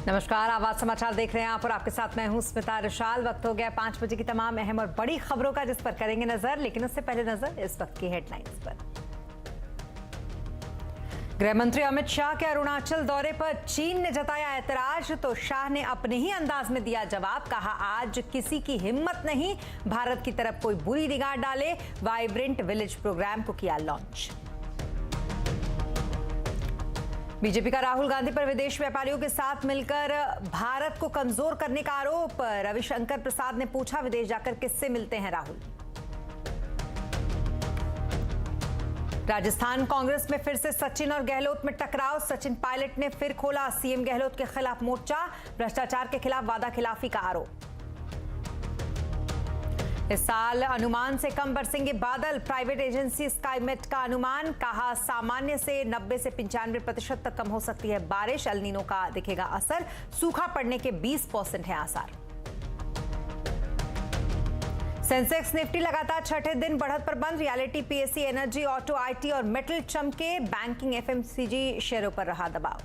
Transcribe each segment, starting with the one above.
नमस्कार, आवाज समाचार देख रहे हैं आप और आपके साथ मैं हूं स्मिता रिशाल। वक्त हो गया 5 बजे की तमाम अहम और बड़ी खबरों का, जिस पर करेंगे नजर। लेकिन उससे पहले नजर इस वक्त की हेडलाइंस पर। गृह मंत्री अमित शाह के अरुणाचल दौरे पर चीन ने जताया ऐतराज, तो शाह ने अपने ही अंदाज में दिया जवाब। कहा, आज किसी की हिम्मत नहीं भारत की तरफ कोई बुरी निगाह डाले। वाइब्रेंट विलेज प्रोग्राम को किया लॉन्च। बीजेपी का राहुल गांधी पर विदेश व्यापारियों के साथ मिलकर भारत को कमजोर करने का आरोप। रविशंकर प्रसाद ने पूछा, विदेश जाकर किससे मिलते हैं राहुल। राजस्थान कांग्रेस में फिर से सचिन और गहलोत में टकराव। सचिन पायलट ने फिर खोला सीएम गहलोत के खिलाफ मोर्चा। भ्रष्टाचार के खिलाफ वादा खिलाफी का आरोप। इस साल अनुमान से कम बरसेंगे बादल। प्राइवेट एजेंसी स्काईमेट का अनुमान। कहा, सामान्य से 90 से 95% तक कम हो सकती है बारिश। एल नीनो का दिखेगा असर। सूखा पड़ने के 20% है आसार। सेंसेक्स निफ्टी लगातार छठे दिन बढ़त पर बंद। Reality, PSC, energy, auto, IT और मेटल चमके। बैंकिंग, एफएमसीजी शेयरों पर रहा दबाव।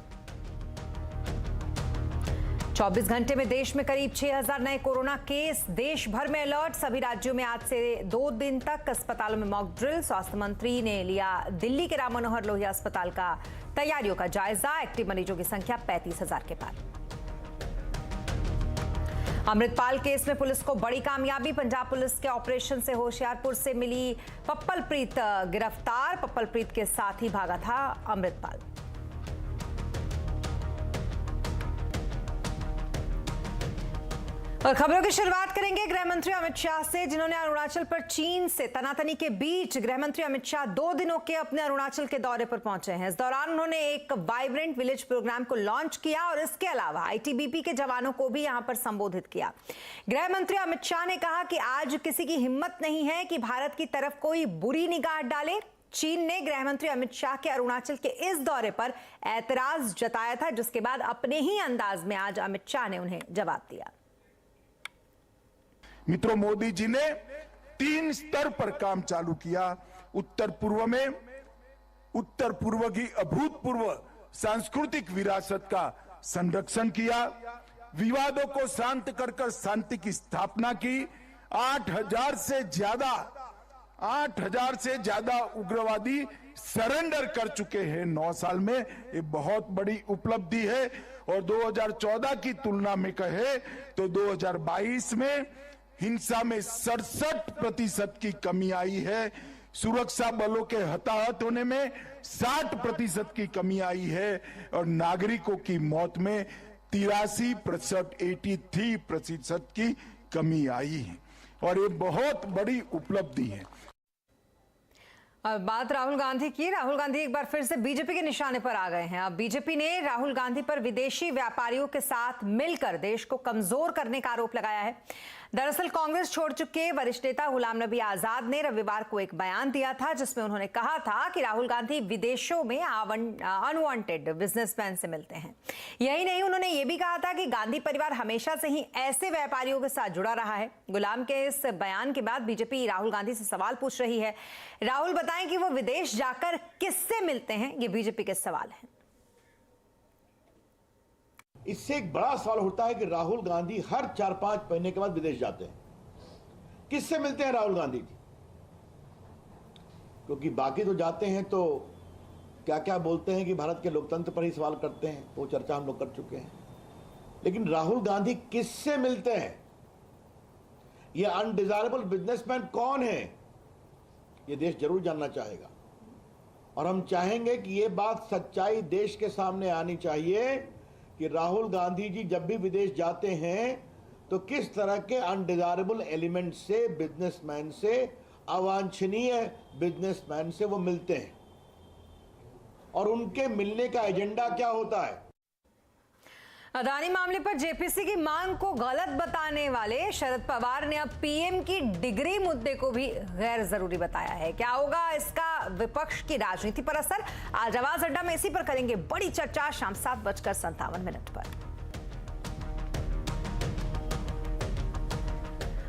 24 घंटे में देश में करीब 6000 नए कोरोना केस। देश भर में अलर्ट। सभी राज्यों में आज से 2 दिन तक अस्पतालों में मॉक ड्रिल। स्वास्थ्य मंत्री ने लिया दिल्ली के राम मनोहर लोहिया अस्पताल का तैयारियों का जायजा। एक्टिव मरीजों की संख्या 35000 के पार। अमृतपाल केस में पुलिस को बड़ी कामयाबी। पंजाब पुलिस के ऑपरेशन से होशियारपुर से मिली पप्पलप्रीत गिरफ्तार। पप्पलप्रीत के साथ ही भागा था अमृतपाल। और खबरों की शुरुआत करेंगे गृह मंत्री अमित शाह से, जिन्होंने अरुणाचल पर चीन से तनातनी के बीच गृह मंत्री अमित शाह 2 दिनों के अपने अरुणाचल के दौरे पर पहुंचे हैं। इस दौरान उन्होंने एक वाइब्रेंट विलेज प्रोग्राम को लॉन्च किया और इसके अलावा आईटीबीपी के जवानों को भी यहां पर संबोधित किया। गृह मंत्री अमित शाह ने कहा कि आज किसी की हिम्मत नहीं है कि भारत की तरफ कोई बुरी निगाह डाले। चीन ने गृह मंत्री अमित शाह के अरुणाचल के इस दौरे पर ऐतराज जताया था, जिसके बाद अपने ही अंदाज में आज अमित शाह ने उन्हें जवाब दिया। मित्रों, मोदी जी ने 3 स्तर पर काम चालू किया। उत्तर पूर्व में उत्तर पूर्व की अभूतपूर्व सांस्कृतिक विरासत का संरक्षण किया। विवादों को शांत कर शांति की स्थापना की। 8000 से ज्यादा उग्रवादी सरेंडर कर चुके हैं 9 साल में। ये बहुत बड़ी उपलब्धि है। और 2014 की तुलना में कहे तो 2022 में हिंसा में 67% की कमी आई है। सुरक्षा बलों के हताहत होने में 60% की कमी आई है। और नागरिकों की मौत में 83% की कमी आई है। और ये बहुत बड़ी उपलब्धि है। अब बात राहुल गांधी की। राहुल गांधी एक बार फिर से बीजेपी के निशाने पर आ गए हैं। अब बीजेपी ने राहुल गांधी पर विदेशी व्यापारियों के साथ मिलकर देश को कमजोर करने का आरोप लगाया है। दरअसल कांग्रेस छोड़ चुके वरिष्ठ नेता गुलाम नबी आजाद ने रविवार को एक बयान दिया था, जिसमें उन्होंने कहा था कि राहुल गांधी विदेशों में अनवांटेड बिजनेसमैन से मिलते हैं। यही नहीं, उन्होंने ये भी कहा था कि गांधी परिवार हमेशा से ही ऐसे व्यापारियों के साथ जुड़ा रहा है। गुलाम के इस बयान के बाद बीजेपी राहुल गांधी से सवाल पूछ रही है। राहुल बताएं कि वो विदेश जाकर किससे मिलते हैं, ये बीजेपी के सवाल है। इससे एक बड़ा सवाल उठता है कि राहुल गांधी हर 4-5 महीने के बाद विदेश जाते हैं। किससे मिलते हैं राहुल गांधी जी? क्योंकि बाकी तो जाते हैं तो क्या क्या बोलते हैं कि भारत के लोकतंत्र पर ही सवाल करते हैं, वो चर्चा हम लोग कर चुके हैं। लेकिन राहुल गांधी किससे मिलते हैं? ये अनडिजायरेबल बिजनेसमैन कौन है? ये देश जरूर जानना चाहेगा। और हम चाहेंगे कि ये बात सच्चाई देश के सामने आनी चाहिए कि राहुल गांधी जी जब भी विदेश जाते हैं तो किस तरह के अनडिजायरेबल एलिमेंट से, बिजनेसमैन से, अवांछनीय बिजनेसमैन से वो मिलते हैं और उनके मिलने का एजेंडा क्या होता है। अदानी मामले पर जेपीसी की मांग को गलत बताने वाले शरद पवार ने अब पीएम की डिग्री मुद्दे को भी गैर जरूरी बताया है। क्या होगा इसका विपक्ष की राजनीति पर असर? आज आवाज अड्डा में इसी पर करेंगे बड़ी चर्चा शाम 7:57 पर।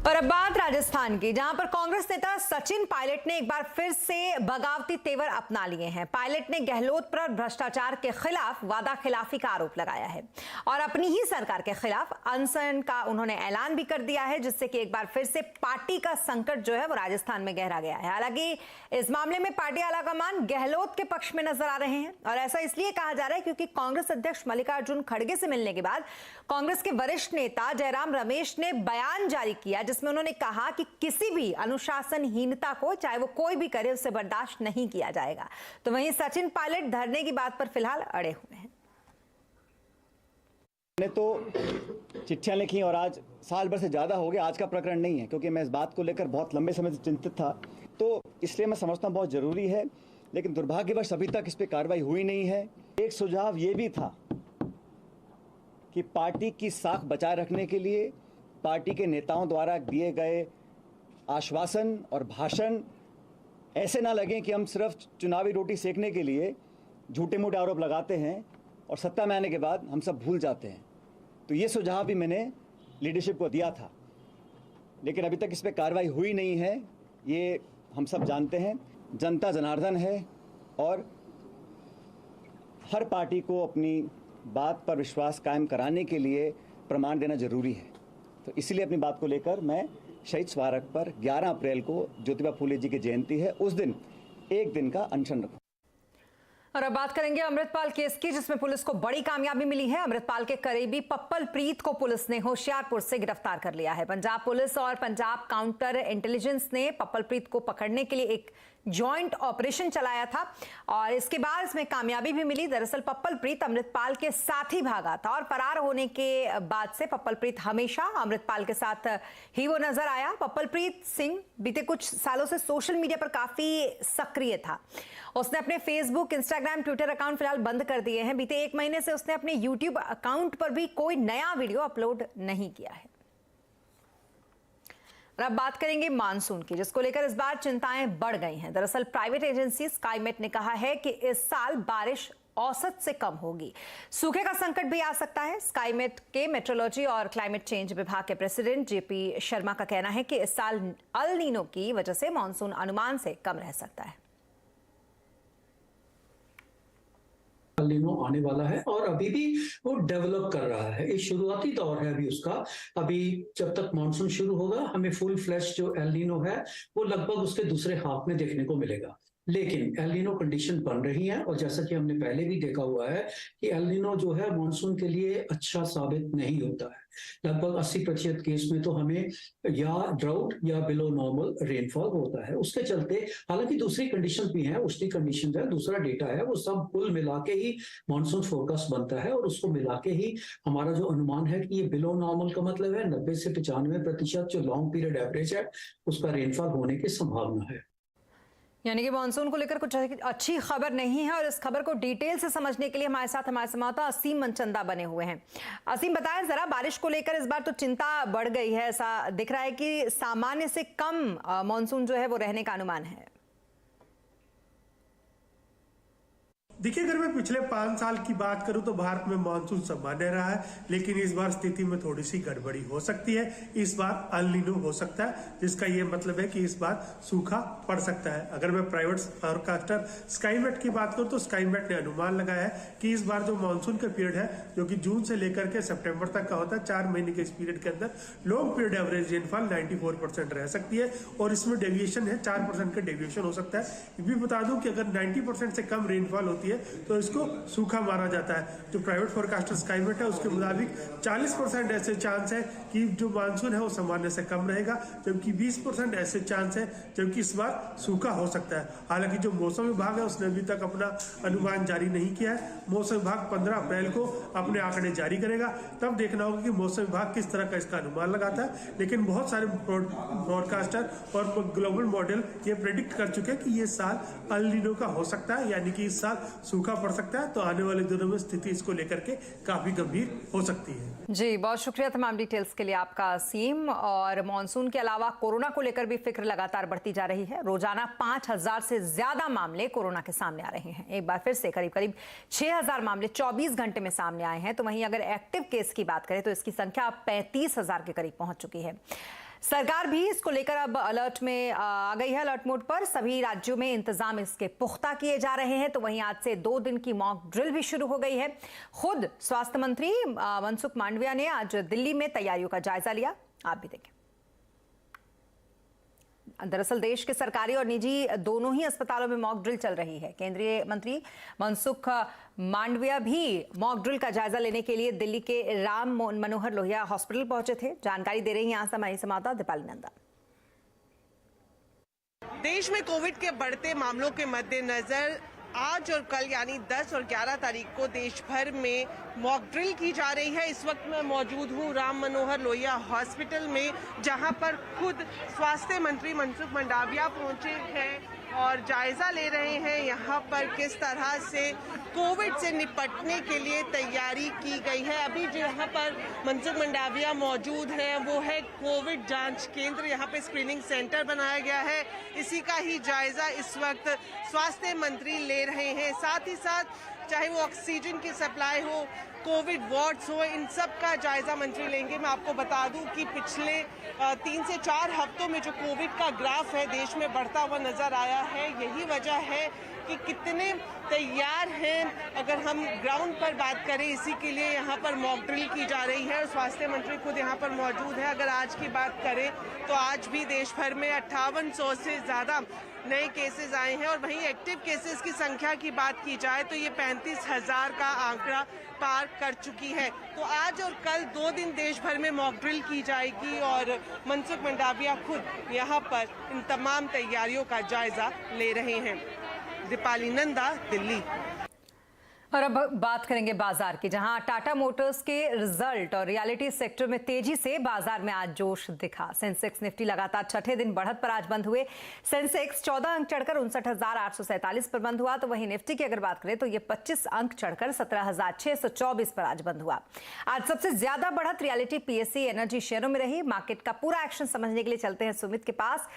और अब बात राजस्थान की, जहां पर कांग्रेस नेता सचिन पायलट ने एक बार फिर से बगावती तेवर अपना लिए हैं। पायलट ने गहलोत पर भ्रष्टाचार के खिलाफ वादा खिलाफी का आरोप लगाया है और अपनी ही सरकार के खिलाफ अनशन का उन्होंने ऐलान भी कर दिया है, जिससे कि एक बार फिर से पार्टी का संकट जो है वो राजस्थान में गहरा गया है। हालांकि इस मामले में पार्टी आलाकमान गहलोत के पक्ष में नजर आ रहे हैं और ऐसा इसलिए कहा जा रहा है क्योंकि कांग्रेस अध्यक्ष मल्लिकार्जुन खड़गे से मिलने के बाद कांग्रेस के वरिष्ठ नेता जयराम रमेश ने बयान जारी किया, जिसमें उन्होंने कहा कि किसी भी अनुशासनहीनता को चाहे वो कोई भी करे उसे बर्दाश्त नहीं किया जाएगा। तो वहीं सचिन पायलट धरने की बात पर फिलहाल अड़े हुए हैं। मैंने तो चिट्ठियां लिखी और आज साल भर से ज़्यादा हो गया। आज का प्रकरण नहीं है, क्योंकि मैं इस बात को लेकर बहुत लंबे समय से चिंतित था, तो इसलिए मैं समझता हूँ बहुत ज़रूरी है, लेकिन दुर्भाग्यवश अभी तक इस पर कार्रवाई हुई नहीं है। एक सुझाव ये भी था कि पार्टी की साख बचाए रखने के लिए पार्टी के नेताओं द्वारा दिए गए आश्वासन और भाषण ऐसे ना लगें कि हम सिर्फ चुनावी रोटी सेकने के लिए झूठे मूठे आरोप लगाते हैं और सत्ता में आने के बाद हम सब भूल जाते हैं। तो ये सुझाव भी मैंने लीडरशिप को दिया था, लेकिन अभी तक इस पर कार्रवाई हुई नहीं है। ये हम सब जानते हैं, जनता जनार्दन है और हर पार्टी को अपनी बात पर विश्वास कायम कराने के लिए प्रमाण देना जरूरी है। तो इसीलिए अपनी बात को लेकर मैं शहीद स्मारक पर 11 अप्रैल को ज्योतिबा फूले जी की जयंती है, उस दिन एक दिन का अनशन रखूं। और अब बात करेंगे अमृतपाल केस की, जिसमें पुलिस को बड़ी कामयाबी मिली है। अमृतपाल के करीबी पप्पल प्रीत को पुलिस ने होशियारपुर से गिरफ्तार कर लिया है। पंजाब पुलिस और पंजाब काउंटर इंटेलिजेंस ने पप्पल प्रीत को पकड़ने के लिए एक जॉइंट ऑपरेशन चलाया था और इसके बाद इसमें कामयाबी भी मिली। दरअसल पप्पल प्रीत अमृतपाल के साथ ही भागा था और फरार होने के बाद से पप्पल प्रीत हमेशा अमृतपाल के साथ ही वो नजर आया। पप्पल प्रीत सिंह बीते कुछ सालों से सोशल मीडिया पर काफी सक्रिय था। उसने अपने फेसबुक, इंस्टाग्राम, ट्विटर अकाउंट फिलहाल बंद कर दिए हैं। बीते 1 महीने से उसने अपने यूट्यूब अकाउंट पर भी कोई नया वीडियो अपलोड नहीं किया है। और अब बात करेंगे मानसून की, जिसको लेकर इस बार चिंताएं बढ़ गई हैं। दरअसल प्राइवेट एजेंसी स्काईमेट ने कहा है कि इस साल बारिश औसत से कम होगी, सूखे का संकट भी आ सकता है। स्काईमेट के मेट्रोलॉजी और क्लाइमेट चेंज विभाग के प्रेसिडेंट जेपी शर्मा का कहना है कि इस साल अल नीनो की वजह से मानसून अनुमान से कम रह सकता है। अल नीनो आने वाला है और अभी भी वो डेवलप कर रहा है। ये शुरुआती दौर है अभी उसका। अभी जब तक मानसून शुरू होगा हमें फुल फ्लैश जो एल नीनो है वो लगभग उसके दूसरे हाफ में देखने को मिलेगा। लेकिन एल नीनो कंडीशन बन रही है और जैसा कि हमने पहले भी देखा हुआ है कि एल नीनो जो है मानसून के लिए अच्छा साबित नहीं होता है। लगभग 80% केस में तो हमें या ड्राउट या बिलो नॉर्मल रेनफॉल होता है। उसके चलते हालांकि दूसरी कंडीशन भी है, उसकी कंडीशन है, दूसरा डेटा है, वो सब कुल मिला के ही मानसून फोरकास्ट बनता है और उसको मिला के ही हमारा जो अनुमान है कि ये बिलो नॉर्मल का मतलब है 90 से 95% जो लॉन्ग पीरियड एवरेज है उसका रेनफॉल होने की संभावना है। यानी कि मानसून को लेकर कुछ अच्छी खबर नहीं है और इस खबर को डिटेल से समझने के लिए हमारे साथ हमारे संवाददाता असीम मनचंदा बने हुए हैं। असीम, बताएं जरा, बारिश को लेकर इस बार तो चिंता बढ़ गई है, ऐसा दिख रहा है कि सामान्य से कम मानसून जो है वो रहने का अनुमान है। देखिए, अगर मैं पिछले 5 साल की बात करूं तो भारत में मानसून सामान्य रहा है, लेकिन इस बार स्थिति में थोड़ी सी गड़बड़ी हो सकती है। इस बार अल नीनो हो सकता है, जिसका ये मतलब है कि इस बार सूखा पड़ सकता है। अगर मैं प्राइवेट फोरकास्टर स्काईमेट की बात करूं तो स्काईमेट ने अनुमान लगाया है कि इस बार जो मानसून का पीरियड है, जो कि जून से लेकर के सितंबर तक का होता है, 4 महीने के इस पीरियड के अंदर लॉन्ग पीरियड एवरेज रेनफॉल 94% रह सकती है और इसमें डेविएशन है 4% का डेविएशन हो सकता है। ये भी बता दूं कि अगर 90% से कम रेनफॉल होती है तो इसको सूखा माना जाता है। जो प्राइवेट फोरकास्टर स्काईमेट है उसके मुताबिक 40% ऐसे चांस है कि जो मानसून है वो सामान्य से कम रहेगा, जबकि 20% ऐसे चांस है जबकि इस बार सूखा हो सकता है। हालांकि जो मौसम विभाग है उसने अभी तक अपना अनुमान जारी नहीं किया है। मौसम विभाग 15 अप्रैल को अपने आंकड़े जारी करेगा, तब देखना होगा कि मौसम विभाग किस तरह का इसका अनुमान लगाता है। लेकिन बहुत सारे फोरकास्टर और ग्लोबल मॉडल ये प्रेडिक्ट कर चुके हैं कि ये साल अल नीनो का हो सकता है, यानी कि इस साल सूखा पड़ सकता है। तो आने वाले दिनों में स्थिति इसको लेकर के काफी गंभीर हो सकती है। जी, बहुत शुक्रिया तमाम डिटेल्स के लिए आपका असीम। और मानसून के अलावा कोरोना को लेकर भी फिक्र लगातार बढ़ती जा रही है। रोजाना 5000 से ज्यादा मामले कोरोना के सामने आ रहे हैं। एक बार फिर से करीब 6000 मामले 24 घंटे में सामने आए हैं। तो वहीं अगर एक्टिव केस की बात करें तो इसकी संख्या 35000 के करीब पहुंच चुकी है। सरकार भी इसको लेकर अब अलर्ट में आ गई है। अलर्ट मोड पर सभी राज्यों में इंतजाम इसके पुख्ता किए जा रहे हैं। तो वहीं आज से 2 दिन की मॉक ड्रिल भी शुरू हो गई है। खुद स्वास्थ्य मंत्री मनसुख मांडविया ने आज दिल्ली में तैयारियों का जायजा लिया। आप भी देखें। दरअसल देश के सरकारी और निजी दोनों ही अस्पतालों में मॉक ड्रिल चल रही है। केंद्रीय मंत्री मनसुख मांडविया भी मॉक ड्रिल का जायजा लेने के लिए दिल्ली के राम मनोहर लोहिया हॉस्पिटल पहुंचे थे। जानकारी दे रही हैं यहां से हमारी संवाददाता दीपाली नंदा। देश में कोविड के बढ़ते मामलों के मद्देनजर आज और कल यानी 10 और 11 तारीख को देश भर में मॉक ड्रिल की जा रही है। इस वक्त मैं मौजूद हूँ राम मनोहर लोहिया हॉस्पिटल में, जहां पर खुद स्वास्थ्य मंत्री मनसुख मांडविया पहुंचे हैं और जायजा ले रहे हैं यहाँ पर किस तरह से कोविड से निपटने के लिए तैयारी की गई है। अभी जहाँ पर मनसुख मांडविया मौजूद हैं वो है कोविड जांच केंद्र। यहाँ पे स्क्रीनिंग सेंटर बनाया गया है। इसी का ही जायजा इस वक्त स्वास्थ्य मंत्री ले रहे हैं। साथ ही साथ चाहे वो ऑक्सीजन की सप्लाई हो, कोविड वार्ड्स हो, इन सब का जायजा मंत्री लेंगे। मैं आपको बता दूं कि पिछले 3 से 4 हफ्तों में जो कोविड का ग्राफ है देश में बढ़ता हुआ नजर आया है। यही वजह है कि कितने तैयार हैं। अगर हम ग्राउंड पर बात करें, इसी के लिए यहाँ पर मॉक ड्रिल की जा रही है और स्वास्थ्य मंत्री खुद यहाँ पर मौजूद है। अगर आज की बात करें तो आज भी देश भर में 5800 से ज्यादा नए केसेस आए हैं और वहीं एक्टिव केसेस की संख्या की बात की जाए तो ये 35,000 का आंकड़ा पार कर चुकी है। तो आज और कल 2 दिन देश भर में मॉक ड्रिल की जाएगी और मनसुख मांडविया खुद यहाँ पर इन तमाम तैयारियों का जायजा ले रहे हैं। दीपाली नंदा, दिल्ली। और अब बात करेंगे बाजार की, जहां टाटा मोटर्स के रिजल्ट और रियलिटी सेक्टर में तेजी से बाजार में आज जोश दिखा। सेंसेक्स निफ्टी लगातार छठे दिन बढ़त पर आज बंद हुए। सेंसेक्स 14 अंक चढ़कर 59,847 पर बंद हुआ। तो वहीं निफ्टी की अगर बात करें तो ये 25 अंक चढ़कर 17,624 पर आज बंद हुआ। आज सबसे ज्यादा बढ़त रियलिटी, पीएससी, एनर्जी शेयरों में रही। मार्केट का पूरा एक्शन समझने के लिए चलते हैं सुमित के पास।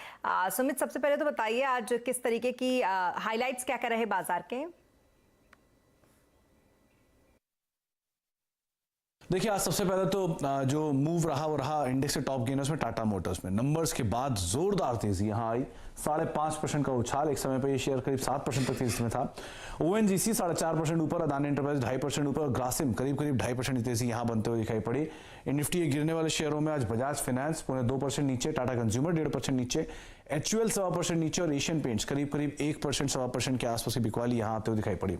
सुमित, सबसे पहले तो बताइए आज किस तरीके की हाईलाइट्स क्या रहे बाजार के? देखिए, आज सबसे पहले तो जो मूव रहा वो रहा इंडेक्स के टॉप गेनर्स में टाटा मोटर्स में। नंबर्स के बाद जोरदार तेजी यहां आई। 5.5% का उछाल। एक समय पर ये शेयर करीब 7% तक तेजी में था। ओएनजीसी 4.5% ऊपर, अदानी एंटरप्राइज 2.5% ऊपर, ग्रासिम करीब 2.5% तेजी यहां बनते हुए दिखाई पड़ी। निफ्टी गिरने वाले शेयरों में आज बजाज फाइनेंस 2% नीचे, टाटा कंज्यूमर 1.5% नीचे, एचयूएल 1.25% नीचे और एशियन पेंट्स करीब 1%, 1.25% के आसपास की बिकवाली यहां आते हुए दिखाई पड़ी।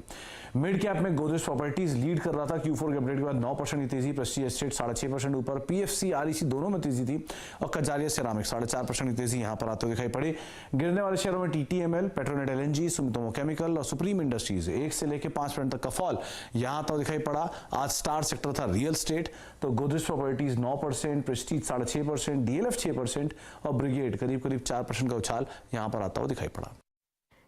मिड कैप में गोदरेज प्रॉपर्टीज लीड कर रहा था। Q4 के अपडेट के बाद 9% की तेजी। प्रेस्टीज एस्टेट 6.5% ऊपर, पीएफसी, आरईसी दोनों में तेजी थी और कजारिया सेरामिक 4.5% की तेजी यहां पर आते हुए दिखाई पड़ी। गिरने वाले शेयरों में TTML, Petronet LNG, Sumitomo chemical और सुप्रीम इंडस्ट्रीज 1 से लेकर 5% तक का फॉल यहां आता दिखाई पड़ा। आज स्टार सेक्टर था रियल स्टेट, तो गोदरेज प्रॉपर्टीज 9%, प्रेस्टीज 6.5%, डीएलएफ 6% और ब्रिगेड करीब 4% का उछाल यहां पर आता हुआ दिखाई पड़ा।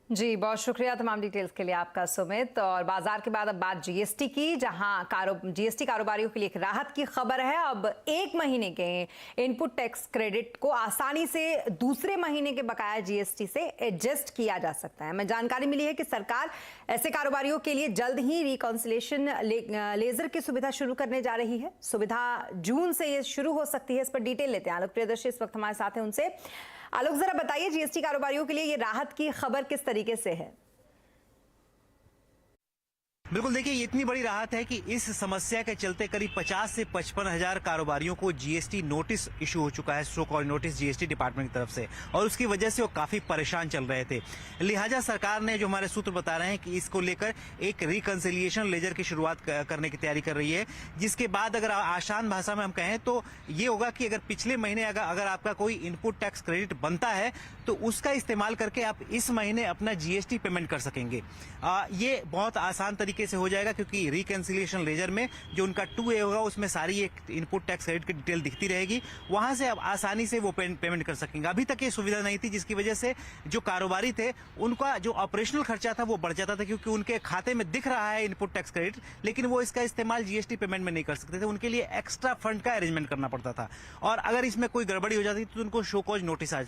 जी, बहुत शुक्रिया तमाम डिटेल्स के लिए आपका सुमित। और बाजार के बाद अब बात जीएसटी की, जहां जीएसटी कारोबारियों के लिए एक राहत की खबर है। अब 1 महीने के इनपुट टैक्स क्रेडिट को आसानी से दूसरे महीने के बकाया जीएसटी से एडजस्ट किया जा सकता है। हमें जानकारी मिली है कि सरकार ऐसे कारोबारियों के लिए जल्द ही रिकॉन्सिलेशन लेजर की सुविधा शुरू करने जा रही है। सुविधा जून से ये शुरू हो सकती है। इस पर डिटेल लेते हैं। आलोक प्रियदर्शी इस वक्त हमारे साथ हैं, उनसे। आलोक, जरा बताइए जीएसटी कारोबारियों के लिए ये राहत की खबर किस तरीके से है? बिल्कुल, देखिए, ये इतनी बड़ी राहत है कि इस समस्या के चलते करीब 50 से 55 हजार कारोबारियों को जीएसटी नोटिस इशू हो चुका है, so called notice GST department की तरफ से, और उसकी वजह से वो काफी परेशान चल रहे थे। लिहाजा सरकार ने, जो हमारे सूत्र बता रहे हैं, कि इसको लेकर एक रिकंसिलिएशन लेजर की शुरुआत करने की तैयारी कर रही है। जिसके बाद अगर आसान भाषा में हम कहें तो ये होगा कि अगर पिछले महीने अगर आपका कोई इनपुट टैक्स क्रेडिट बनता है तो उसका इस्तेमाल करके आप इस महीने अपना जीएसटी पेमेंट कर सकेंगे। ये बहुत आसान तरीके से हो जाएगा, क्योंकि रिकंसिलिएशन लेजर में जो उनका 2A होगा उसमें सारी एक इनपुट टैक्स क्रेडिट की डिटेल दिखती रहेगी। वहां से अब आसानी से वो पेमेंट कर सकेंगे। अभी तक ये सुविधा नहीं थी, जिसकी वजह से जो कारोबारी थे उनका जो ऑपरेशनल खर्चा था वो बढ़ जाता था, क्योंकि उनके खाते में दिख रहा है इनपुट टैक्स क्रेडिट, लेकिन वो इसका इस्तेमाल जीएसटी पेमेंट में नहीं कर सकते थे। उनके लिए एक्स्ट्रा फंड का अरेंजमेंट करना पड़ता था, और अगर इसमें कोई गड़बड़ी हो जाती तो उनको शो कॉज नोटिस आ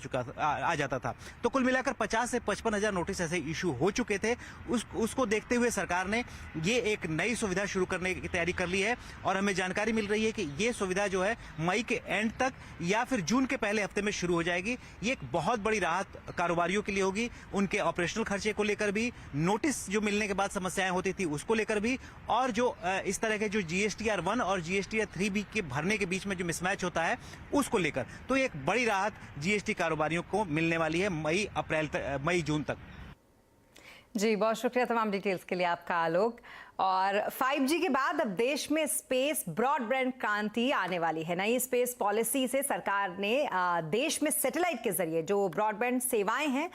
जाता था। तो कुल मिलाकर 50 से 55 हजार नोटिस ऐसे इशू हो चुके थे। उसको देखते हुए सरकार ने ये एक नई सुविधा शुरू करने की तैयारी कर ली है और हमें जानकारी मिल रही है कि ये सुविधा जो है मई के एंड तक या फिर जून के पहले हफ्ते में शुरू हो जाएगी। ये एक बहुत बड़ी राहत कारोबारियों के लिए होगी, उनके ऑपरेशनल खर्चे को लेकर भी, नोटिस जो मिलने के बाद समस्याएं होती थी उसको लेकर भी, और जो इस तरह के जो GSTR 1 और GSTR 3B के भरने के बीच में जो मिसमैच होता है उसको लेकर। तो एक बड़ी राहत GST कारोबारियों को मिलने वाली है मई जून तक। जी, बहुत शुक्रिया तमाम डिटेल्स के लिए आपका आलोक। और 5G के बाद अब देश में स्पेस ब्रॉडबैंड क्रांति आने वाली है। नई स्पेस पॉलिसी से सरकार ने देश में सैटेलाइट के जरिए जो ब्रॉडबैंड सेवाएं हैं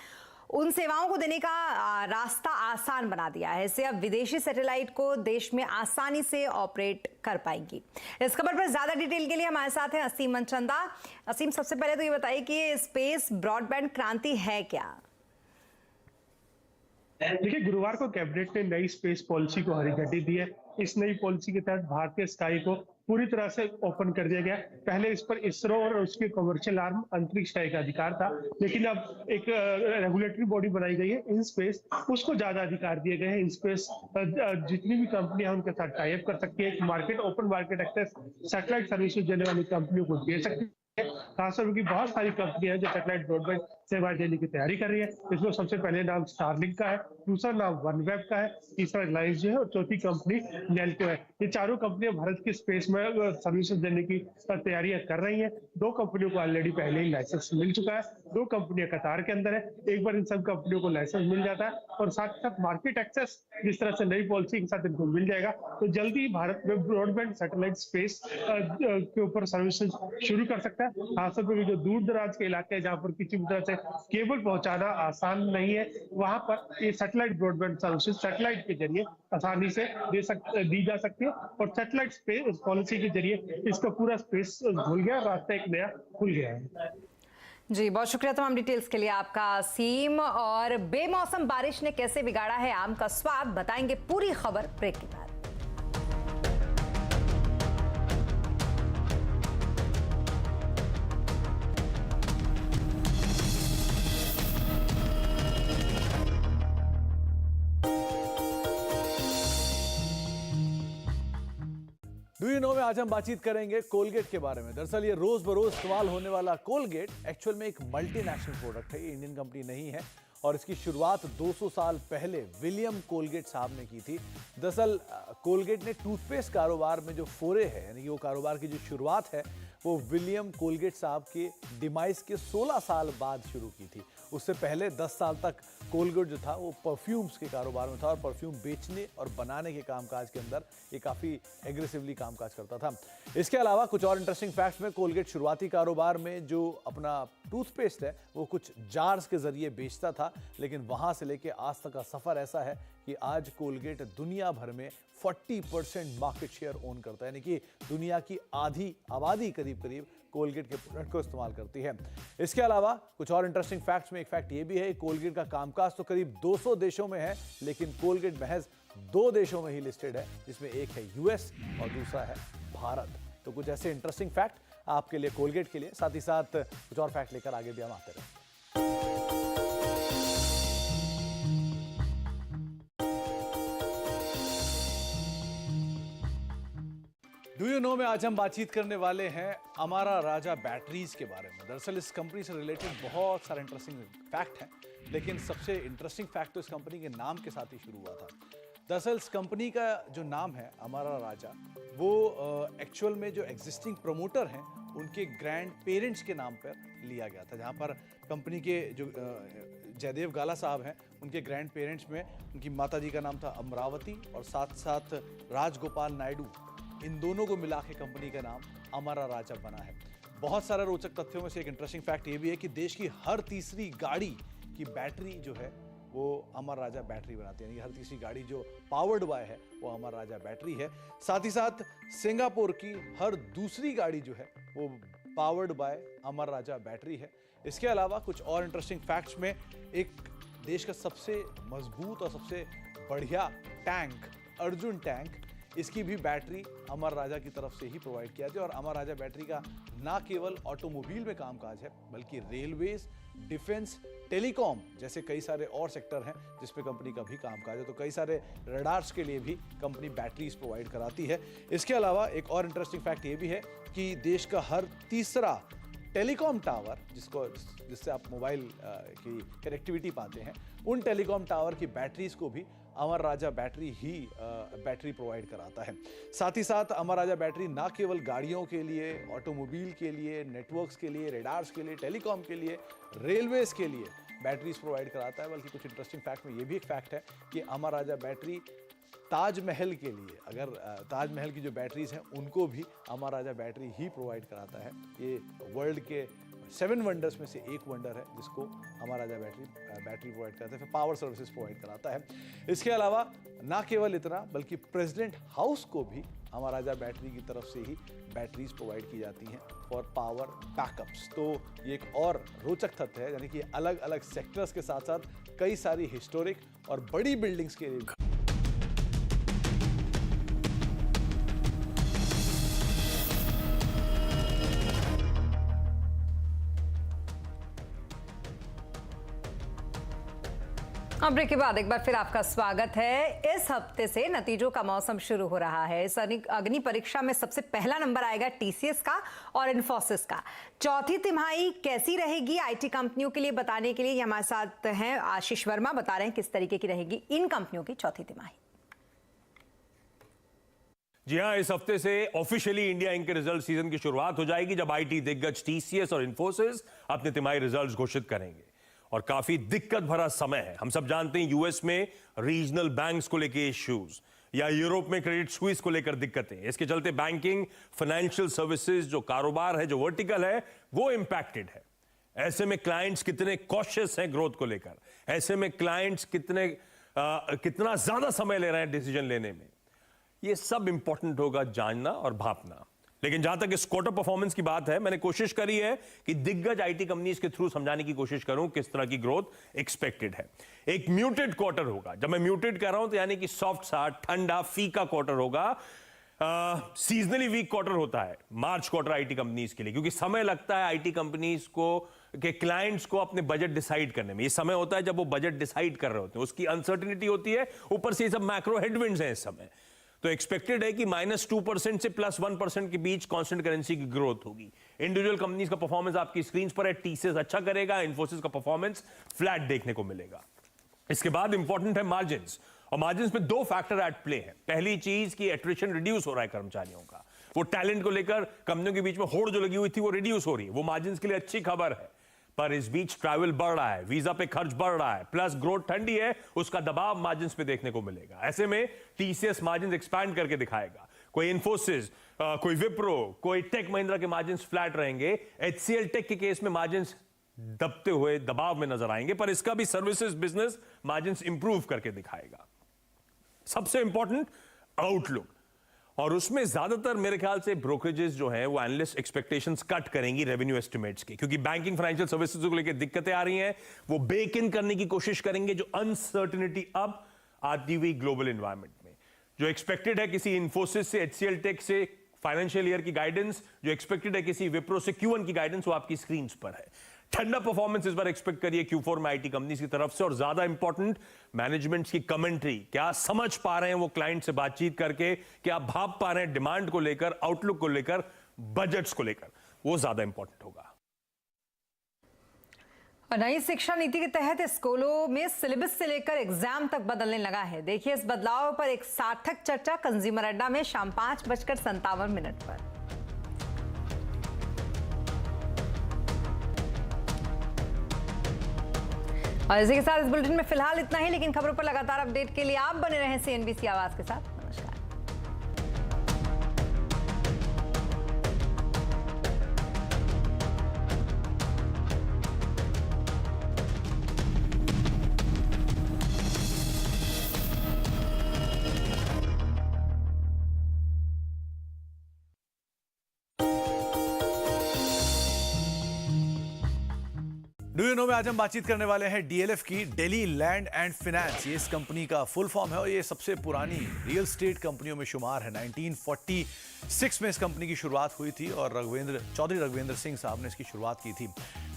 उन सेवाओं को देने का रास्ता आसान बना दिया है। इससे अब विदेशी सैटेलाइट को देश में आसानी से ऑपरेट कर पाएंगी। इस खबर पर ज्यादा डिटेल के लिए हमारे साथ हैं असीम मनचंदा। असीम, सबसे पहले तो ये बताइए कि ये स्पेस ब्रॉडबैंड क्रांति है क्या? देखिए, गुरुवार को कैबिनेट ने नई स्पेस पॉलिसी को हरी झंडी दी है। इस नई पॉलिसी के तहत भारतीय स्काई को पूरी तरह से ओपन कर दिया गया। पहले इस पर इसरो और उसके कमर्शियल आर्म अंतरिक्ष का अधिकार था, लेकिन अब एक रेगुलेटरी बॉडी बनाई गई है इन स्पेस, उसको ज्यादा अधिकार दिए गए हैं। इन स्पेस जितनी भी कंपनियां उनके साथ टाई अप कर सकती है। एक market, open market access satellite services देने वाली कंपनियों को दे सकती है। खासतौर की बहुत सारी कंपनियां जो सैटेलाइट ब्रॉडबैंड सेवा देने की तैयारी कर रही है। इसमें सबसे पहले नाम स्टारलिंक का है, दूसरा नाम वनवेब का है, तीसरा रिलायंस जो है और चौथी कंपनी नेल्को है। ये चारों कंपनियां भारत की स्पेस में सर्विसेज देने की तैयारियां कर रही हैं। 2 कंपनियों को ऑलरेडी पहले ही लाइसेंस मिल चुका है, 2 कंपनियां कतार के अंदर है। एक बार इन सब कंपनियों को लाइसेंस मिल जाता है और साथ साथ मार्केट एक्सेस जिस तरह से नई पॉलिसी के साथ इनको मिल जाएगा, तो जल्दी ही भारत में ब्रॉडबैंड सैटेलाइट स्पेस के ऊपर सर्विसेज शुरू कर सकता है। खासतौर पर जो दूर दराज के इलाके हैं जहाँ पर किसी भी तरह से केबल पहुंचाना आसान नहीं है, वहां पर ये सैटेलाइट ब्रॉडबैंड सर्विसेज सैटेलाइट के जरिए आसानी से दी जा सकती है। और सैटेलाइट स्पेस पॉलिसी के जरिए इसका पूरा स्पेस खुल गया, रास्ता एक नया खुल गया है। जी, बहुत शुक्रिया तमाम डिटेल्स के लिए आपका असीम। और बेमौसम बारिश ने कैसे बिगाड़ा है आम का स्वाद, बताएंगे पूरी खबर ब्रेक के बाद। डू यू नो में आज हम बातचीत करेंगे कोलगेट के बारे में। दरअसल ये रोज बरोज इस्तेमाल होने वाला कोलगेट एक्चुअल में एक मल्टीनेशनल प्रोडक्ट है। ये इंडियन कंपनी नहीं है और इसकी शुरुआत 200 साल पहले विलियम कोलगेट साहब ने की थी। दरअसल कोलगेट ने टूथपेस्ट कारोबार में जो फोरे है, यानी कि वो कारोबार की जो शुरुआत है, वो विलियम कोलगेट साहब के डिमाइस के 16 साल बाद शुरू की थी। उससे पहले 10 साल तक कोलगेट जो था वो परफ्यूम्स के कारोबार में था और परफ्यूम बेचने और बनाने के कामकाज के अंदर ये काफ़ी एग्रेसिवली कामकाज करता था। इसके अलावा कुछ और इंटरेस्टिंग फैक्ट्स में, कोलगेट शुरुआती कारोबार में जो अपना टूथपेस्ट है वो कुछ जार्स के जरिए बेचता था, लेकिन वहाँ से लेके आज तक का सफ़र ऐसा है कि आज कोलगेट दुनिया भर में 40% मार्केट शेयर ओन करता है, यानी कि दुनिया की आधी आबादी करीब करीब कोलगेट के प्रोडक्ट को इस्तेमाल करती है। इसके अलावा कुछ और इंटरेस्टिंग फैक्ट्स में एक फैक्ट ये भी है, कोलगेट का कामकाज तो करीब 200 देशों में है, लेकिन कोलगेट महज 2 देशों में ही लिस्टेड है, जिसमें एक है US और दूसरा है भारत। तो कुछ ऐसे इंटरेस्टिंग फैक्ट आपके लिए कोलगेट के लिए, साथ ही साथ कुछ और फैक्ट लेकर आगे भी हम आते रहे। डू यू नो में आज हम बातचीत करने वाले हैं अमारा राजा बैटरीज के बारे में। दरअसल इस कंपनी से रिलेटेड बहुत सारे इंटरेस्टिंग फैक्ट हैं, लेकिन सबसे इंटरेस्टिंग फैक्ट तो इस कंपनी के नाम के साथ ही शुरू हुआ था। दरअसल इस कंपनी का जो नाम है अमारा राजा, वो एक्चुअल में जो एग्जिस्टिंग प्रमोटर हैं उनके ग्रैंड पेरेंट्स के नाम पर लिया गया था। जहाँ पर कंपनी के जो जयदेव गाला साहब हैं, उनके ग्रैंड पेरेंट्स में उनकी माता जी का नाम था अमरावती और साथ साथ राजगोपाल नायडू, इन दोनों को मिला के कंपनी का नाम अमारा राजा बना है। बहुत सारे रोचक तथ्यों में से एक इंटरेस्टिंग फैक्ट ये भी है कि देश की हर तीसरी गाड़ी की बैटरी जो है वो अमर राजा बैटरी बनाती है, यानी हर तीसरी गाड़ी जो पावर्ड बाय है वो अमर राजा बैटरी है। साथ ही साथ सिंगापुर की हर दूसरी गाड़ी जो है वो powered by Amar Raja battery है। इसके अलावा कुछ और इंटरेस्टिंग फैक्ट्स में, एक देश का सबसे मजबूत और सबसे बढ़िया टैंक अर्जुन टैंक, इसकी भी बैटरी अमर राजा की तरफ से ही प्रोवाइड किया जाती है। और अमर राजा बैटरी का ना केवल ऑटोमोबाइल में कामकाज है, बल्कि रेलवेज, डिफेंस, टेलीकॉम जैसे कई सारे और सेक्टर हैं जिस पे कंपनी का भी कामकाज है, तो कई सारे रडार्स के लिए भी कंपनी बैटरीज प्रोवाइड कराती है। इसके अलावा एक और इंटरेस्टिंग फैक्ट ये भी है कि देश का हर तीसरा टेलीकॉम टावर जिससे आप मोबाइल की कनेक्टिविटी पाते हैं, उन टेलीकॉम टावर की बैटरीज को भी अमर राजा बैटरी ही बैटरी प्रोवाइड कराता है। साथ ही साथ अमर राजा बैटरी ना केवल गाड़ियों के लिए, ऑटोमोबाइल के लिए, नेटवर्क्स के लिए, रेडार्स के लिए, टेलीकॉम के लिए, रेलवेज के लिए बैटरीज प्रोवाइड कराता है, बल्कि कुछ इंटरेस्टिंग फैक्ट में ये भी एक फैक्ट है कि अमर राजा बैटरी ताजमहल के लिए, अगर ताजमहल की जो बैटरीज हैं उनको भी अमर राजा बैटरी ही प्रोवाइड कराता है। ये वर्ल्ड के 7 वंडर्स में से एक वंडर है जिसको अमर राजा बैटरी प्रोवाइड करता है, फिर पावर सर्विसेज प्रोवाइड कराता है। इसके अलावा ना केवल इतना, बल्कि प्रेसिडेंट हाउस को भी अमर राजा बैटरी की तरफ से ही बैटरीज प्रोवाइड की जाती हैं फॉर पावर बैकअप्स। तो ये एक और रोचक तथ्य है, यानी कि अलग अलग सेक्टर्स के साथ साथ कई सारी हिस्टोरिक और बड़ी बिल्डिंग्स के लिए अब ब्रेक के बाद एक बार फिर आपका स्वागत है। इस हफ्ते से नतीजों का मौसम शुरू हो रहा है। इस अग्नि परीक्षा में सबसे पहला नंबर आएगा टीसीएस का और इन्फोसिस का। चौथी तिमाही कैसी रहेगी आईटी कंपनियों के लिए, बताने के लिए हमारे साथ हैं आशीष वर्मा, बता रहे हैं किस तरीके की रहेगी इन कंपनियों की चौथी तिमाही। जी हां, इस हफ्ते से ऑफिशियली इंडिया इंक के रिजल्ट सीजन की शुरुआत हो जाएगी, जब आईटी दिग्गज टीसीएस और इन्फोसिस अपने तिमाही रिजल्ट्स घोषित करेंगे। और काफी दिक्कत भरा समय है। हम सब जानते हैं यूएस में रीजनल बैंक्स को लेकर इश्यूज, या यूरोप में क्रेडिट स्विस को लेकर दिक्कतें। इसके चलते बैंकिंग, फाइनेंशियल सर्विसेज जो कारोबार है, जो वर्टिकल है, वो इंपैक्टेड है। ऐसे में क्लाइंट्स कितने कॉशियस हैं ग्रोथ को लेकर, ऐसे में क्लाइंट्स कितना ज्यादा समय ले रहे हैं डिसीजन लेने में, ये सब इंपॉर्टेंट होगा जानना और भापना। लेकिन जहां तक इस क्वार्टर परफॉर्मेंस की बात है, मैंने कोशिश करी है कि दिग्गज आईटी कंपनीज के थ्रू समझाने की कोशिश करूं किस तरह की ग्रोथ एक्सपेक्टेड है। एक म्यूटेड क्वार्टर होगा। जब मैं म्यूटेड कह रहा हूं तो यानी कि सॉफ्ट सा, ठंडा, फीका क्वार्टर होगा। सीजनली वीक क्वार्टर होता है मार्च क्वार्टर आईटी कंपनीज के लिए, क्योंकि समय लगता है आईटी कंपनीज को के क्लाइंट्स को अपने बजट डिसाइड करने में। ये समय होता है जब वो बजट डिसाइड कर रहे होते हैं, उसकी अनसर्टेनिटी होती है, ऊपर से ये सब मैक्रो हेडविंड्स हैं इस समय। तो एक्सपेक्टेड है कि -2% से +1% के बीच कांस्टेंट करेंसी की ग्रोथ होगी। इंडिविजुअल कंपनीज का परफॉर्मेंस आपकी स्क्रीन पर है। टीसीएस अच्छा करेगा, इन्फोसिस का परफॉर्मेंस फ्लैट देखने को मिलेगा। इसके बाद इंपॉर्टेंट है मार्जिन्स, और मार्जिन्स में 2 फैक्टर एट प्ले हैं। पहली चीज कि एट्रिशन रिड्यूस हो रहा है कर्मचारियों का, वो टैलेंट को लेकर कंपनियों के बीच में होड़ जो लगी हुई थी वो रिड्यूस हो रही है, वो मार्जिन्स के लिए अच्छी खबर है। पर इस बीच ट्रैवल बढ़ रहा है, वीजा पे खर्च बढ़ रहा है, प्लस ग्रोथ ठंडी है, उसका दबाव मार्जिन्स पे देखने को मिलेगा। ऐसे में टीसीएस मार्जिन्स एक्सपैंड करके दिखाएगा। कोई इन्फोसिस, कोई विप्रो, कोई टेक महिंद्रा के मार्जिन्स फ्लैट रहेंगे। एचसीएल टेक के केस में मार्जिन्स दबते हुए दबाव में नजर आएंगे, पर इसका भी सर्विसेज बिजनेस मार्जिन्स इंप्रूव करके दिखाएगा। सबसे इंपॉर्टेंट आउटलुक, और उसमें ज्यादातर मेरे ख्याल से ब्रोकरेजेस जो हैं वो एनालिस्ट एक्सपेक्टेशंस कट करेंगी रेवेन्यू एस्टिमेट्स के, क्योंकि बैंकिंग फाइनेंशियल सर्विसेज को लेकर दिक्कतें आ रही हैं। वो बेक इन करने की कोशिश करेंगे जो अनसर्टेनिटी अब आती हुई ग्लोबल एनवायरनमेंट में। जो एक्सपेक्टेड है किसी इन्फोसिस से, एचसीएल टेक से फाइनेंशियल ईयर की गाइडेंस, जो एक्सपेक्टेड है किसी विप्रो से Q1 की गाइडेंस, वो आपकी स्क्रीन पर है। ठंडा परफॉर्मेंस इस बार एक्सपेक्ट करिए Q4 में आईटी कंपनीज की तरफ से, और ज्यादा इंपॉर्टेंट मैनेजमेंट की कमेंट्री, क्या समझ पा रहे हैं वो क्लाइंट से बातचीत करके, क्या भाप पा रहे हैं डिमांड को लेकर, आउटलुक को लेकर, बजट्स को लेकर, वो ज्यादा इंपॉर्टेंट होगा। नई शिक्षा नीति के तहत स्कूलों में सिलेबस से लेकर एग्जाम तक बदलने लगा है। देखिए इस बदलाव पर एक सार्थक चर्चा कंज्यूमर अड्डा में शाम 5:57 पर। और इसी के साथ इस बुलेटिन में फिलहाल इतना ही, लेकिन खबरों पर लगातार अपडेट के लिए आप बने रहें सीएनबीसी आवाज के साथ। नमस्कार। डू यू नो में आज हम बातचीत करने वाले हैं डीएलएफ की, दिल्ली लैंड एंड फाइनेंस। ये इस कंपनी का फुल फॉर्म है और ये सबसे पुरानी रियल एस्टेट कंपनियों में शुमार है। 1946 में इस कंपनी की शुरुआत हुई थी और चौधरी रघुवेंद्र सिंह साहब ने इसकी शुरुआत की थी।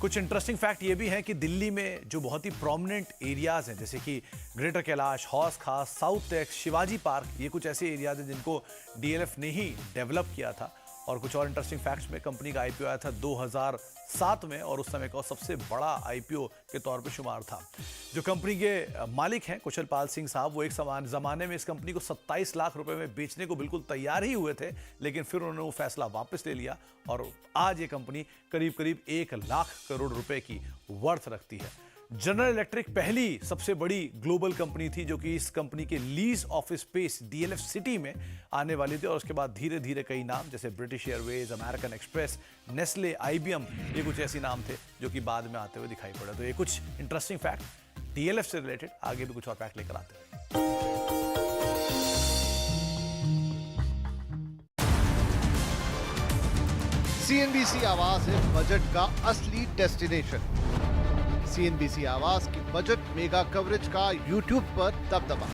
कुछ इंटरेस्टिंग फैक्ट ये भी है कि दिल्ली में जो बहुत ही प्रोमिनेंट एरियाज हैं, जैसे कि ग्रेटर कैलाश, हौस खास, साउथ टेक्स, शिवाजी पार्क, ये कुछ ऐसे एरियाज हैं जिनको डीएलएफ ने ही डेवलप किया था। और कुछ और इंटरेस्टिंग फैक्ट्स में, कंपनी का आईपीओ आया था 2007 में और उस समय का सबसे बड़ा आईपीओ के तौर पे शुमार था। जो कंपनी के मालिक हैं कुशल पाल सिंह साहब, वो एक ज़माने में इस कंपनी को 27 लाख रुपए में बेचने को बिल्कुल तैयार ही हुए थे, लेकिन फिर उन्होंने वो फैसला वापस ले लिया और आज ये कंपनी करीब करीब 1 लाख करोड़ रुपए की वर्थ रखती है। जनरल इलेक्ट्रिक पहली सबसे बड़ी ग्लोबल कंपनी थी जो कि इस कंपनी के lease office space DLF city में आने वाली थी और उसके बाद धीरे धीरे कई नाम जैसे British Airways, American express, Nestle, IBM, ये कुछ ऐसे नाम थे जो कि बाद में आते हुए दिखाई पड़े। तो ये कुछ इंटरेस्टिंग फैक्ट डीएलएफ से रिलेटेड, आगे भी कुछ और फैक्ट लेकर आते हैं। सीएनबीसी आवाज है बजट का असली डेस्टिनेशन। सीएनबीसी आवाज की बजट मेगा कवरेज का यूट्यूब पर दबदबा।